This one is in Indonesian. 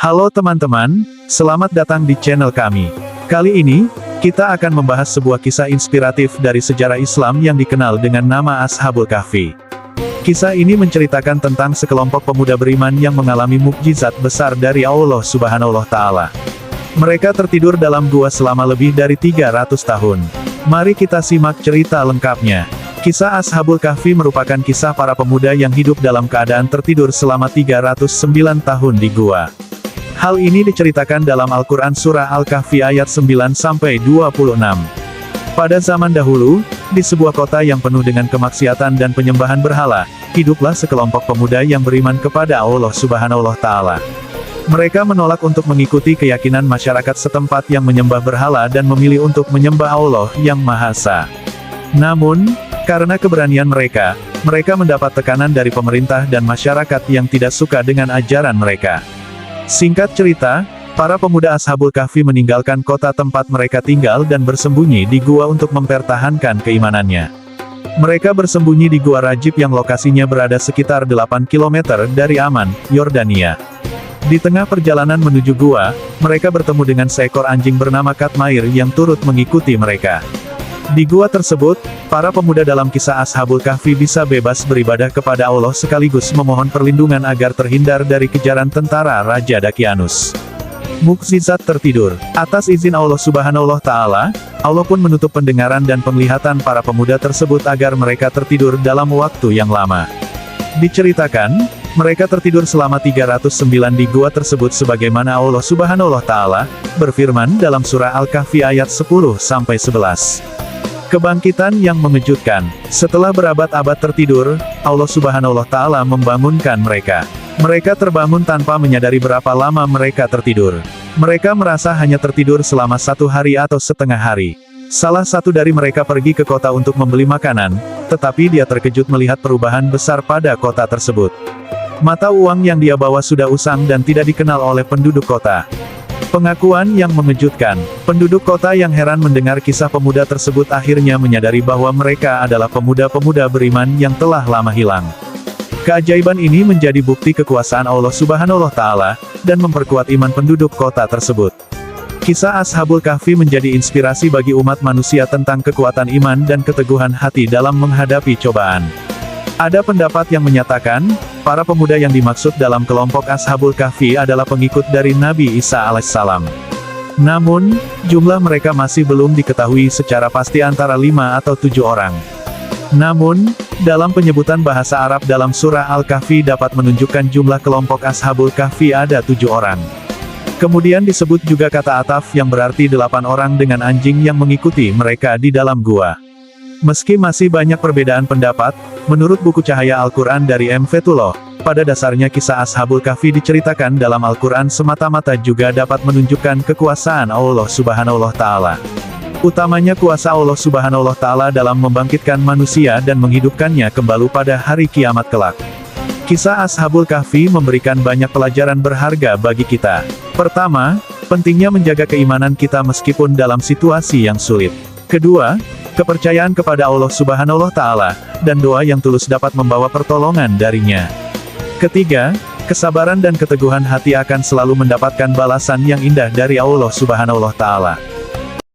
Halo teman-teman, selamat datang di channel kami. Kali ini, kita akan membahas sebuah kisah inspiratif dari sejarah Islam yang dikenal dengan nama Ashabul Kahfi. Kisah ini menceritakan tentang sekelompok pemuda beriman yang mengalami mukjizat besar dari Allah Subhanahu wa Ta'ala. Mereka tertidur dalam gua selama lebih dari 300 tahun. Mari kita simak cerita lengkapnya. Kisah Ashabul Kahfi merupakan kisah para pemuda yang hidup dalam keadaan tertidur selama 309 tahun di gua. Hal ini diceritakan dalam Al-Quran Surah Al-Kahfi ayat 9-26. Pada zaman dahulu, di sebuah kota yang penuh dengan kemaksiatan dan penyembahan berhala, hiduplah sekelompok pemuda yang beriman kepada Allah Subhanahu wa Ta'ala. Mereka menolak untuk mengikuti keyakinan masyarakat setempat yang menyembah berhala dan memilih untuk menyembah Allah yang Maha Esa. Namun, karena keberanian mereka mendapat tekanan dari pemerintah dan masyarakat yang tidak suka dengan ajaran mereka. Singkat cerita, para pemuda Ashabul Kahfi meninggalkan kota tempat mereka tinggal dan bersembunyi di gua untuk mempertahankan keimanannya. Mereka bersembunyi di Gua Rajib yang lokasinya berada sekitar 8 km dari Amman, Yordania. Di tengah perjalanan menuju gua, mereka bertemu dengan seekor anjing bernama Katmair yang turut mengikuti mereka. Di gua tersebut, para pemuda dalam kisah Ashabul Kahfi bisa bebas beribadah kepada Allah sekaligus memohon perlindungan agar terhindar dari kejaran tentara Raja Dakianus. Mukjizat tertidur. Atas izin Allah Subhanahu wa Ta'ala, Allah pun menutup pendengaran dan penglihatan para pemuda tersebut agar mereka tertidur dalam waktu yang lama. Diceritakan, mereka tertidur selama 309 di gua tersebut sebagaimana Allah Subhanahu wa Ta'ala berfirman dalam surah Al-Kahfi ayat 10-11. Kebangkitan yang mengejutkan. Setelah berabad-abad tertidur, Allah Subhanahu wa Ta'ala membangunkan mereka. Mereka terbangun tanpa menyadari berapa lama mereka tertidur. Mereka merasa hanya tertidur selama 1 hari atau setengah hari. Salah satu dari mereka pergi ke kota untuk membeli makanan, tetapi dia terkejut melihat perubahan besar pada kota tersebut. Mata uang yang dia bawa sudah usang dan tidak dikenal oleh penduduk kota. Pengakuan yang mengejutkan. Penduduk kota yang heran mendengar kisah pemuda tersebut akhirnya menyadari bahwa mereka adalah pemuda-pemuda beriman yang telah lama hilang. Keajaiban ini menjadi bukti kekuasaan Allah Subhanahu wa Ta'ala, dan memperkuat iman penduduk kota tersebut. Kisah Ashabul Kahfi menjadi inspirasi bagi umat manusia tentang kekuatan iman dan keteguhan hati dalam menghadapi cobaan. Ada pendapat yang menyatakan, para pemuda yang dimaksud dalam kelompok Ashabul Kahfi adalah pengikut dari Nabi Isa alaihissalam. Namun, jumlah mereka masih belum diketahui secara pasti antara 5 atau 7 orang. Namun, dalam penyebutan bahasa Arab dalam surah Al-Kahfi dapat menunjukkan jumlah kelompok Ashabul Kahfi ada 7 orang. Kemudian disebut juga kata ataf yang berarti 8 orang dengan anjing yang mengikuti mereka di dalam gua. Meski masih banyak perbedaan pendapat, menurut buku Cahaya Al-Quran dari M. Fethullah, pada dasarnya kisah Ashabul Kahfi diceritakan dalam Al-Quran semata-mata juga dapat menunjukkan kekuasaan Allah Subhanahu wa Ta'ala. Utamanya kuasa Allah Subhanahu wa Ta'ala dalam membangkitkan manusia dan menghidupkannya kembali pada hari kiamat kelak. Kisah Ashabul Kahfi memberikan banyak pelajaran berharga bagi kita. Pertama, pentingnya menjaga keimanan kita meskipun dalam situasi yang sulit. Kedua, kepercayaan kepada Allah Subhanahu wa Ta'ala, dan doa yang tulus dapat membawa pertolongan darinya. Ketiga, kesabaran dan keteguhan hati akan selalu mendapatkan balasan yang indah dari Allah Subhanahu wa Ta'ala.